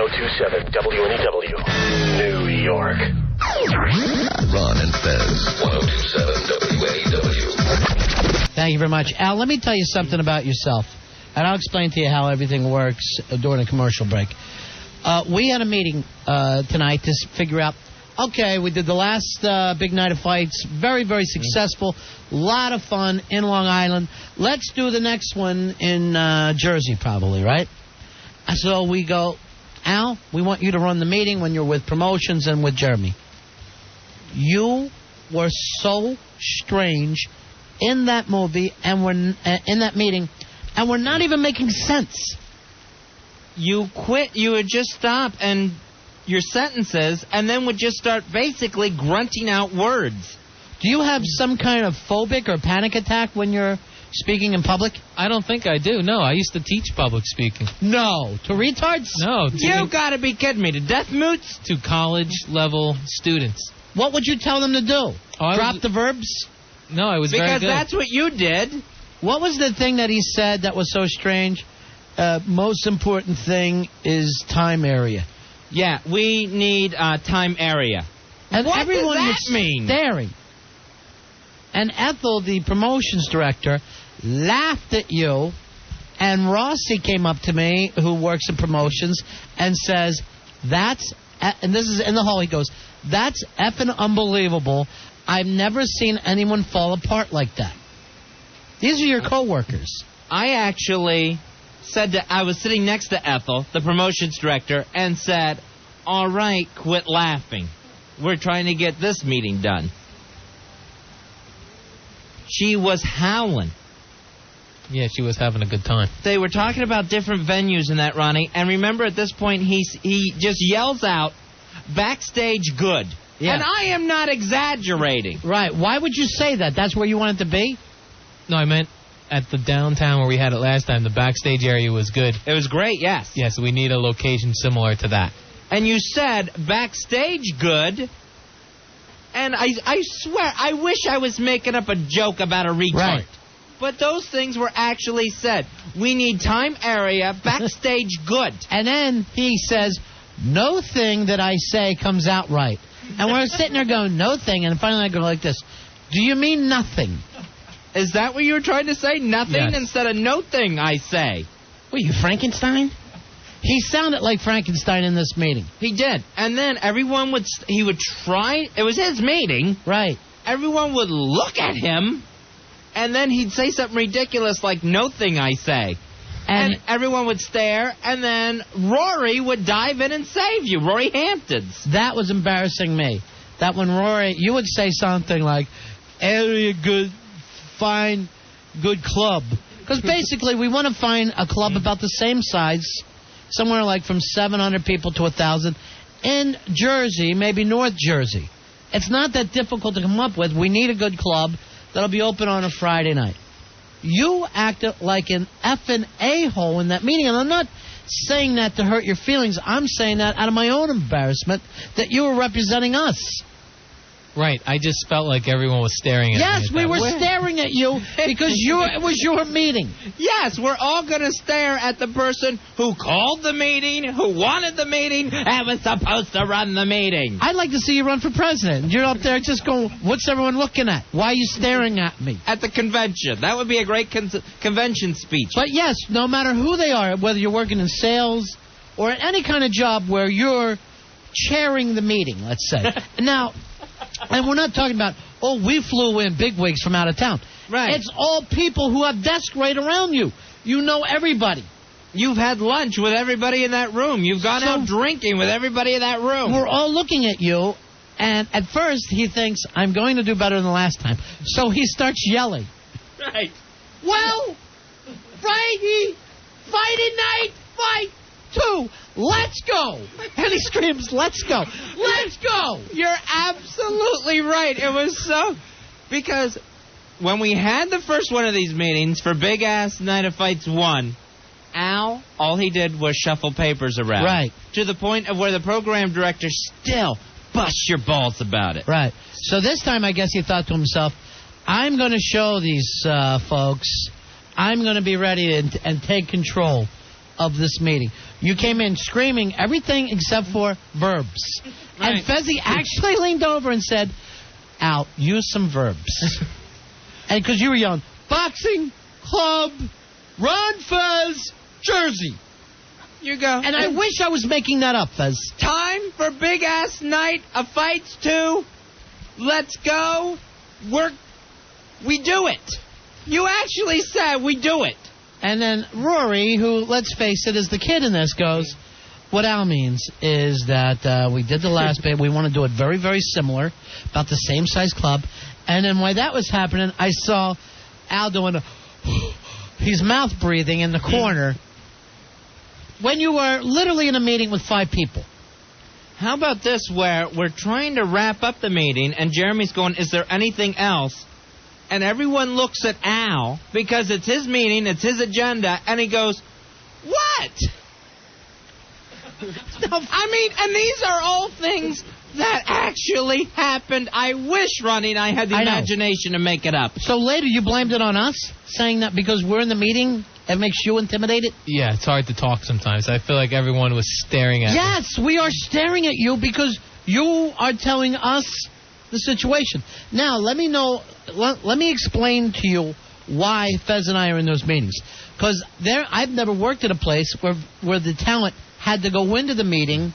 1027 WNEW, New York. Ron and Fez, 1027 WNEW. Thank you very much. Al, let me tell you something about yourself, and I'll explain to you how everything works during a commercial break. We had a meeting tonight to figure out, okay, we did the last big night of fights, very, very successful, a lot of fun in Long Island. Let's do the next one in Jersey probably, right? So we go, Al, we want you to run the meeting when you're with promotions and with Jeremy. You were so strange in that movie and we're in that meeting, and we're not even making sense. You quit. You would just stop and your sentences, and then would just start basically grunting out words. Do you have some kind of phobic or panic attack when you're speaking in public? I don't think I do. No, I used to teach public speaking. No. To retards? No. You gotta be kidding me. To death moots? To college-level students. What would you tell them to do? Drop the verbs? No, I was very good. Because that's what you did. What was the thing that he said that was so strange? Most important thing is time area. Yeah, we need time area. And what everyone does that mean? Staring. And Ethel, the promotions director, laughed at you. And Rossi came up to me, who works in promotions, and says, and this is in the hall, he goes, that's effing unbelievable. I've never seen anyone fall apart like that. These are your coworkers. I actually said that I was sitting next to Ethel, the promotions director, and said, all right, quit laughing. We're trying to get this meeting done. She was howling. Yeah, she was having a good time. They were talking about different venues in that, Ronnie, and remember at this point he just yells out, backstage good. Yeah. And I am not exaggerating. Right. Why would you say that? That's where you wanted to be? No, I meant at the downtown where we had it last time, the backstage area was good. It was great, yes. Yes, we need a location similar to that. And you said backstage good, and I swear, I wish I was making up a joke about a retard. Right. But those things were actually said. We need time area, backstage good. And then he says, no thing that I say comes out right. And we're sitting there going, no thing, and finally I go like this, do you mean nothing? Is that what you were trying to say? Nothing instead of no thing, I say. Were you Frankenstein? He sounded like Frankenstein in this meeting. He did. And then everyone he would try, it was his meeting. Right. Everyone would look at him, and then he'd say something ridiculous like, no thing, I say. And everyone would stare, and then Rory would dive in and save you. Rory Hamptons. That was embarrassing me. That when Rory, you would say something like, area good, fine, good club. Because basically we want to find a club about the same size, somewhere like from 700 people to 1,000, in Jersey, maybe North Jersey. It's not that difficult to come up with. We need a good club that'll be open on a Friday night. You acted like an effing a-hole in that meeting, and I'm not saying that to hurt your feelings. I'm saying that out of my own embarrassment that you were representing us. Right. I just felt like everyone was staring at me. Yes, we were staring at you because it was your meeting. Yes, we're all going to stare at the person who called the meeting, who wanted the meeting, and was supposed to run the meeting. I'd like to see you run for president. You're up there just going, what's everyone looking at? Why are you staring at me? At the convention. That would be a great convention speech. But yes, no matter who they are, whether you're working in sales or any kind of job where you're chairing the meeting, let's say. Now... And we're not talking about, we flew in bigwigs from out of town. Right. It's all people who have desks right around you. You know everybody. You've had lunch with everybody in that room. You've gone out drinking with everybody in that room. We're all looking at you, and at first he thinks, I'm going to do better than the last time. So he starts yelling. Right. Well, Friday night fight 2. Let's go. And he screams, let's go. Let's go. You're absolutely right. It was so... Because when we had the first one of these meetings for Big Ass Night of Fights 1, Al, all he did was shuffle papers around. Right. To the point of where the program director still busts your balls about it. Right. So this time I guess he thought to himself, I'm going to show these folks, I'm going to be ready and take control. of this meeting. You came in screaming everything except for verbs. Right. And Fezzi actually leaned over and said, Al, use some verbs. And because you were yelling, boxing, club, Ron Fez, Jersey. You go. And I wish I was making that up, Fez. Time for big-ass night of fights, too. Let's go. We do it. You actually said we do it. And then Rory, who, let's face it, is the kid in this, goes, what Al means is that we did the last bit. We want to do it very, very similar, about the same size club. And then while that was happening, I saw Al doing he's mouth breathing in the corner when you were literally in a meeting with 5 people. How about this, where we're trying to wrap up the meeting, and Jeremy's going, is there anything else? And everyone looks at Al, because it's his meeting, it's his agenda, and he goes, what? I mean, and these are all things that actually happened. I wish, Ronnie, and I had the imagination to make it up. So later you blamed it on us, saying that because we're in the meeting, it makes you intimidated? Yeah, it's hard to talk sometimes. I feel like everyone was staring at me. Yes, we are staring at you because you are telling us the situation. Now, let me explain to you why Fez and I are in those meetings. Because I've never worked at a place where the talent had to go into the meeting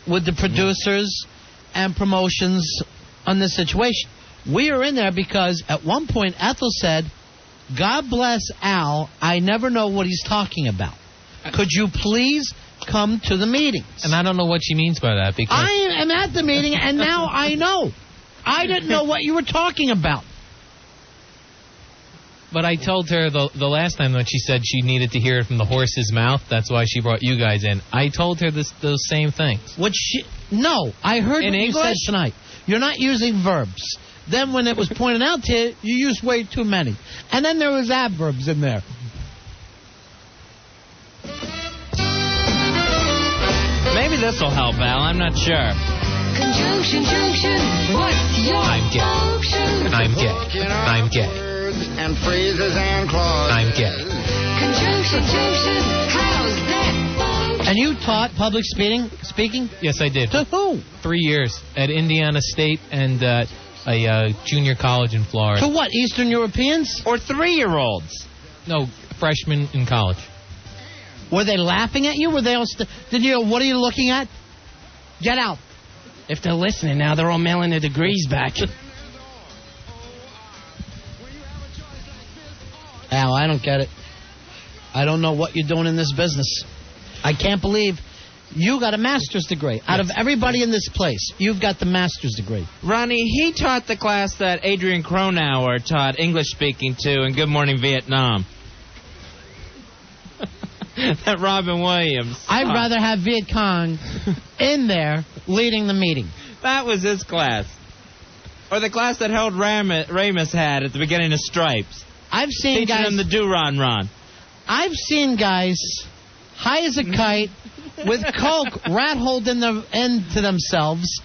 with the producers and promotions on this situation. We are in there because at one point Ethel said, God bless Al, I never know what he's talking about. Could you please come to the meetings? And I don't know what she means by that because I am at the meeting and now I know. I didn't know what you were talking about. But I told her the last time when she said she needed to hear it from the horse's mouth, that's why she brought you guys in. I told her those same things. No, I heard in what English? you said tonight. You're not using verbs. Then when it was pointed out to you, you used way too many. And then there was adverbs in there. Maybe this will help, Al. I'm not sure. Conjunction, junction, what's your I'm gay. function? I'm gay. I'm gay. And phrases and clauses. I'm gay. Conjunction, junction, how's that function? And you taught public speaking? Yes, I did. To who? 3 years at Indiana State and a junior college in Florida. To what, Eastern Europeans? Or 3-year-olds. No, freshmen in college. Were they laughing at you? Were they all did you what are you looking at? Get out. If they're listening now, they're all mailing their degrees back. Al, I don't get it. I don't know what you're doing in this business. I can't believe you got a master's degree. Out of everybody in this place, you've got the master's degree. Ronnie, he taught the class that Adrian Cronauer taught English speaking to in Good Morning Vietnam. That Robin Williams. I'd rather have Viet Cong in there leading the meeting. That was his class. Or the class that Harold Ramis had at the beginning of Stripes. I've seen Teaching guys. him the do-ron-ron. I've seen guys high as a kite with coke rat-holed into themselves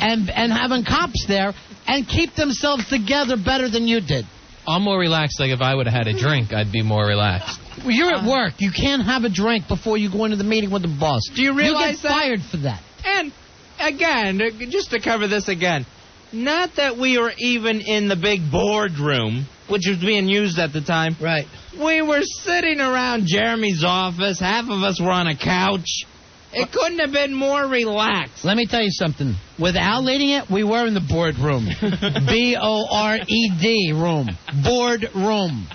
and having cops there and keep themselves together better than you did. I'm more relaxed. Like if I would have had a drink, I'd be more relaxed. Well, you're at work. You can't have a drink before you go into the meeting with the boss. Do you realize you get that? fired for that. And, again, just to cover this again, not that we were even in the big boardroom, which was being used at the time. Right. We were sitting around Jeremy's office. Half of us were on a couch. It couldn't have been more relaxed. Let me tell you something. With Al leading it, we were in the boardroom. B-O-R-E-D room. Board room.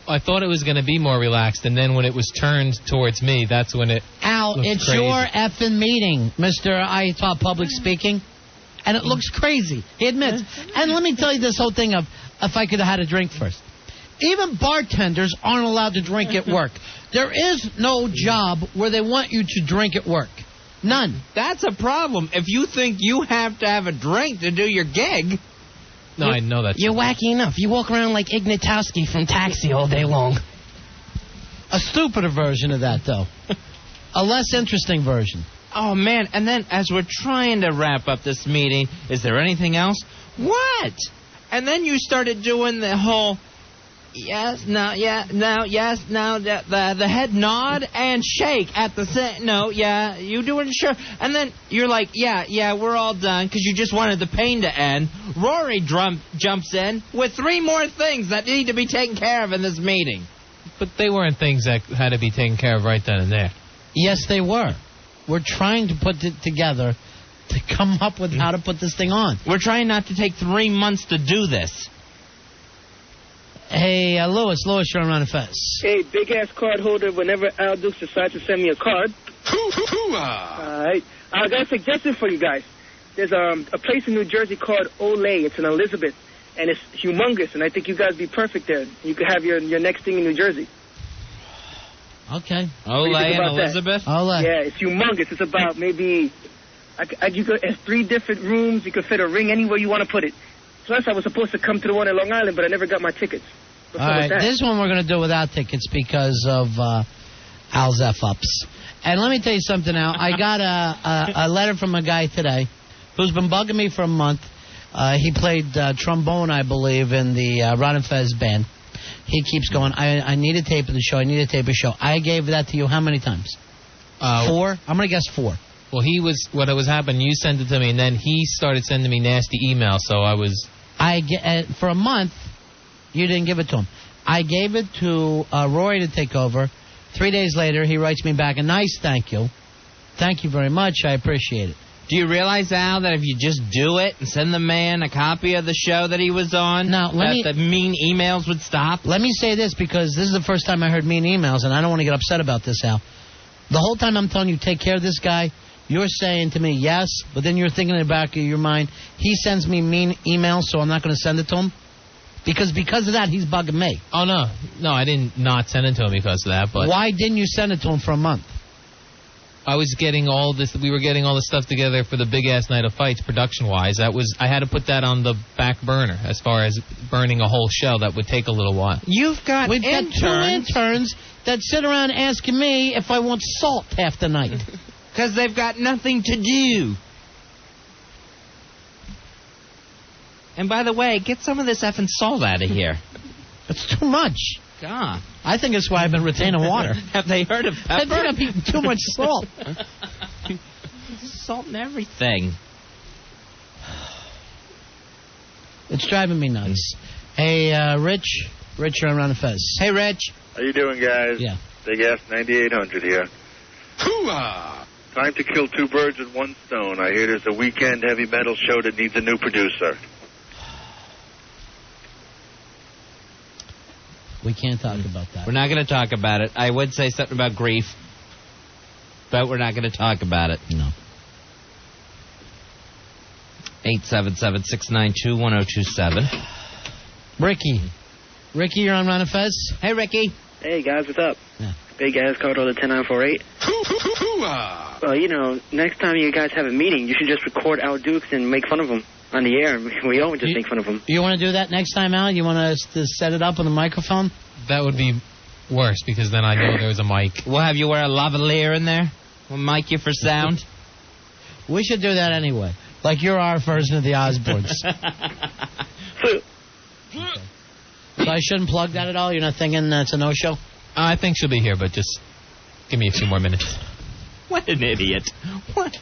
I thought it was going to be more relaxed, and then when it was turned towards me, that's when it Al, looked it's crazy. your effing meeting, Mr. I taught public speaking. And it looks crazy. He admits. And let me tell you this whole thing of if I could have had a drink first. Even bartenders aren't allowed to drink at work. There is no job where they want you to drink at work. None. That's a problem. If you think you have to have a drink to do your gig. No, I know that's... You're wacky enough. You walk around like Ignatowski from Taxi all day long. A stupider version of that, though. A less interesting version. Oh, man. And then as we're trying to wrap up this meeting, is there anything else? What? And then you started doing the whole yes, no, yeah, no, yes, no, the head nod and shake at the same, no, yeah, you doing sure. And then you're like, yeah, we're all done because you just wanted the pain to end. Rory jumps in with 3 more things that need to be taken care of in this meeting. But they weren't things that had to be taken care of right then and there. Yes, they were. We're trying to put it together to come up with how to put this thing on. We're trying not to take 3 months to do this. Hey, Lewis, you're on Ron and Fez. Hey, big-ass card holder, whenever Al Dukes decides to send me a card. All right. I got a suggestion for you guys. There's a place in New Jersey called Olay. It's in Elizabeth, and it's humongous, and I think you guys be perfect there. You could have your next thing in New Jersey. Okay. Olay and Elizabeth? Olay. Yeah, it's humongous. It's about maybe... it's 3 different rooms. You could fit a ring anywhere you want to put it. Plus, I was supposed to come to the one in Long Island, but I never got my tickets. All right, this one we're going to do without tickets because of Al's F-ups. And let me tell you something, Al. I got a letter from a guy today who's been bugging me for a month. He played trombone, I believe, in the Ron and Fez band. He keeps going, I need a tape of the show. I gave that to you how many times? 4? I'm going to guess 4. Well, what was happening, you sent it to me, and then he started sending me nasty emails, so I was... for a month, you didn't give it to him. I gave it to Rory to take over. 3 days later, he writes me back a nice thank you. Thank you very much. I appreciate it. Do you realize, Al, that if you just do it and send the man a copy of the show that he was on, the mean emails would stop? Let me say this, because this is the first time I heard mean emails, and I don't want to get upset about this, Al. The whole time I'm telling you, take care of this guy, you're saying to me, yes, but then you're thinking in the back of your mind, he sends me mean emails, so I'm not going to send it to him? Because of that, he's bugging me. Oh, no. No, I didn't not send it to him because of that. But why didn't you send it to him for a month? I was getting all this. We were getting all the stuff together for the big-ass night of fights, production-wise. I had to put that on the back burner as far as burning a whole show. That would take a little while. We've got 2 interns that sit around asking me if I want salt half the night. Because they've got nothing to do. And by the way, get some of this effing salt out of here. It's too much. God. I think that's why I've been retaining water. Have they heard of pepper? I think I'm eating too much salt. Salt and everything. It's driving me nuts. Hey, Rich, you're on Ron and Fez. Hey, Rich. How you doing, guys? Yeah. Big Ass 9800 here. Hoo-ah! Time to kill 2 birds with 1 stone. I hear there's a weekend heavy metal show that needs a new producer. We can't talk about that. We're not going to talk about it. I would say something about grief, but we're not going to talk about it. No. 877-692-1027. Ricky, you're on Ron and Fez. Hey, Ricky. Hey, guys, what's up? Yeah. Big ass card holder 10948. Well, next time you guys have a meeting, you should just record Al Dukes and make fun of him on the air. We all just make fun of him. You want to do that next time, Al? You want us to set it up on the microphone? That would be worse, because then I know there's a mic. We'll have you wear a lavalier in there. We'll mic you for sound. We should do that anyway. Like you're our version of the Osbournes. Okay. So I shouldn't plug that at all? You're not thinking it's a no-show? I think she'll be here, but just give me a few more minutes. What an idiot. What?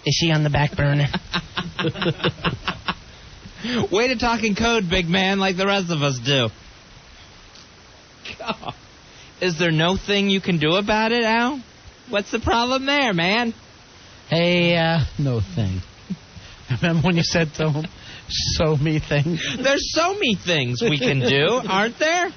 Is she on the back burner? Way to talk in code, big man, like the rest of us do. God. Is there no thing you can do about it, Al? What's the problem there, man? Hey, no thing. Remember when you said to him, so me thing? There's so many things we can do, aren't there?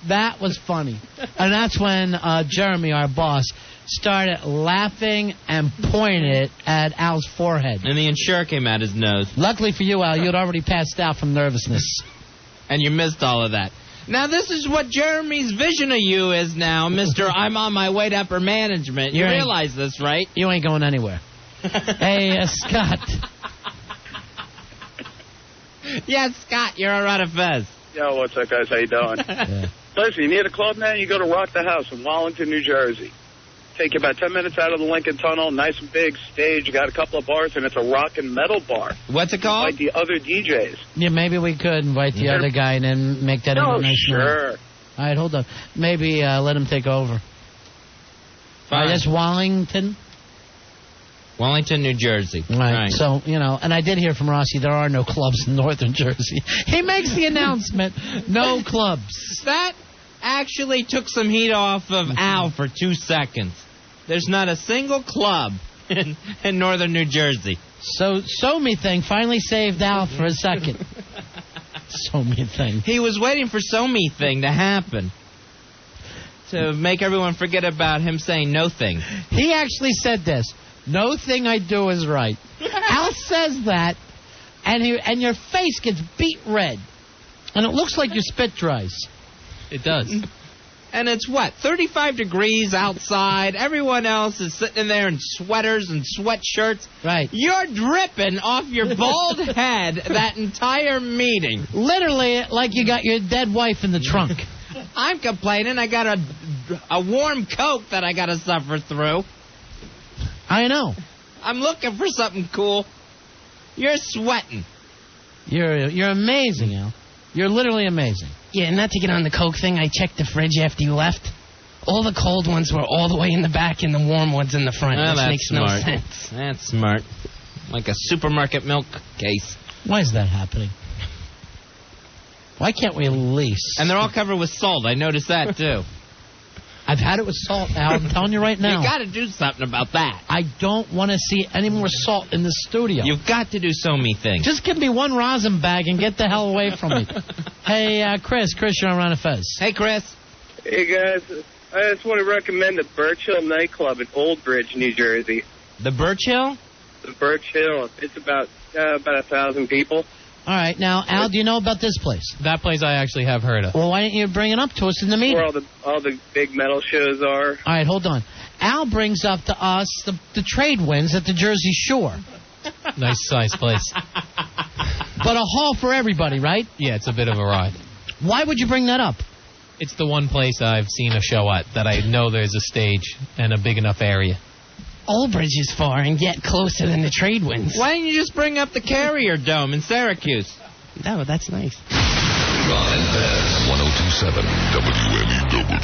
That was funny. And that's when Jeremy, our boss, started laughing and pointed at Al's forehead. And the insurer came at his nose. Luckily for you, Al, you'd already passed out from nervousness. And you missed all of that. Now, this is what Jeremy's vision of you is now, Mr. I'm on my way to upper management. You realize this, right? You ain't going anywhere. Hey, Scott. Yeah, Scott, you're a Ron and Fez. Yo, what's up, guys? How you doing? Yeah. Listen, you need a club, man? You go to Rock the House in Wallington, New Jersey. Take you about 10 minutes out of the Lincoln Tunnel. Nice and big stage. You got a couple of bars, and it's a rock and metal bar. What's it called? Like the other DJs. Yeah, maybe we could invite the other guy and then make that international. Sure. All right, hold on. Maybe let him take over. All right, that's Wallington. Wallington, New Jersey. Right. So, and I did hear from Rossi, there are no clubs in northern Jersey. He makes the announcement, no clubs. That actually took some heat off of Al for 2 seconds. There's not a single club in northern New Jersey. So Me Thing finally saved Al for a second. So Me Thing. He was waiting for So Me Thing to happen. To make everyone forget about him saying no thing. He actually said this. No thing I do is right. Al says that, and your face gets beet red. And it looks like your spit dries. It does. And it's what, 35 degrees outside. Everyone else is sitting in there in sweaters and sweatshirts. Right. You're dripping off your bald head that entire meeting. Literally like you got your dead wife in the trunk. I'm complaining. I got a warm Coke that I got to suffer through. I know. I'm looking for something cool. You're sweating. You're amazing, Al. You're literally amazing. Yeah, not to get on the Coke thing, I checked the fridge after you left. All the cold ones were all the way in the back and the warm ones in the front. Oh, which that's makes smart. no sense. That's smart. Like a supermarket milk case. Why is that happening? Why can't we lease? And they're all covered with salt. I noticed that, too. I've had it with salt, Al. I'm telling you right now. You got to do something about that. I don't want to see any more salt in the studio. You've got to do so many things. Just give me one rosin bag and get the hell away from me. Hey, Chris, you're on Ron and Fez. Hey, Chris. Hey, guys. I just want to recommend the Birch Hill nightclub in Old Bridge, New Jersey. The Birch Hill? The Birch Hill. It's about 1,000 people. All right. Now, Al, do you know about this place? That place I actually have heard of. Well, why didn't you bring it up to us in the meeting? Where all the big metal shows are. All right, hold on. Al brings up to us the trade winds at the Jersey Shore. Nice size place. But a hall for everybody, right? Yeah, it's a bit of a ride. Why would you bring that up? It's the one place I've seen a show at that I know there's a stage and a big enough area. Old Bridge is far and yet closer than the trade winds. Why didn't you just bring up the Carrier Dome in Syracuse? No, that's nice. Ron and Fez, 102.7 WNEW.